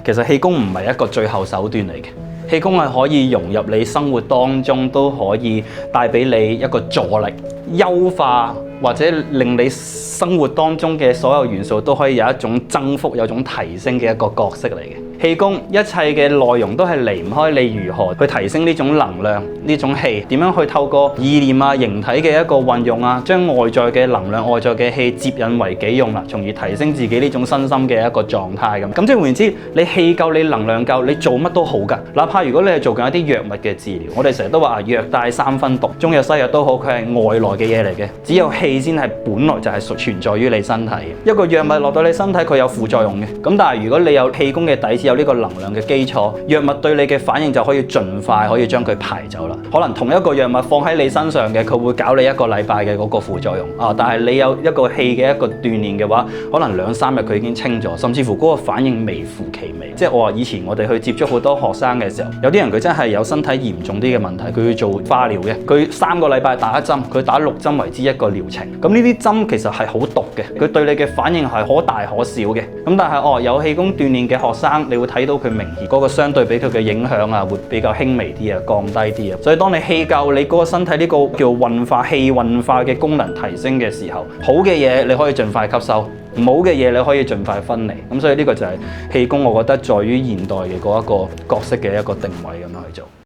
其實氣功唔係一個最後手段嚟嘅，氣功係可以融入你生活當中，都可以帶俾你一個助力、優化或者令你生活當中嘅所有元素都可以有一種增幅、有一種提升嘅一個角色嚟嘅。氣功一切嘅內容都係離唔開你如何去提升呢種能量、呢種氣，點樣去透過意念啊、形體嘅一個運用啊，將外在嘅能量、外在嘅氣接引為己用啦，從而提升自己呢種身心嘅一個狀態咁。咁即係換言之，你氣夠、你能量夠，你做乜都好㗎。哪怕如果你係做緊一啲藥物嘅治療，我哋成日都話藥帶三分毒，中藥西藥都好，佢係外來嘅嘢嚟嘅，只有氣先係本來就係存在於你身體嘅。一個藥物落到你身體，佢有副作用嘅。咁但係如果你有氣功嘅底子，有呢個能量嘅基礎，藥物對你嘅反應就可以盡快可以將佢排走啦。可能同一個藥物放喺你身上嘅，佢會搞你1個禮拜嘅嗰個副作用啊，但係你有一個氣嘅一個鍛鍊嘅話，可能2、3日佢已經清咗，甚至乎嗰個反應微乎其微。即係我話以前我哋去接觸好多學生嘅時候，有啲人佢真係有身體嚴重啲嘅問題，佢要做化療嘅，佢3個禮拜打1針，佢打6針為之一個療程。咁呢啲針其實係好毒嘅，佢對你嘅反應係可大可小嘅。咁但係有氣功鍛鍊嘅學生，你會睇到佢明顯嗰個相對俾佢嘅影響啊，會比較輕微啲啊，降低啲啊。所以當你氣夠，你嗰個身體呢個叫運化氣運化嘅功能提升嘅時候，好嘅嘢你可以盡快吸收，唔好嘅嘢你可以盡快分離。咁所以呢個就係氣功，我覺得在於現代嘅嗰一個角色嘅一個定位咁樣去做。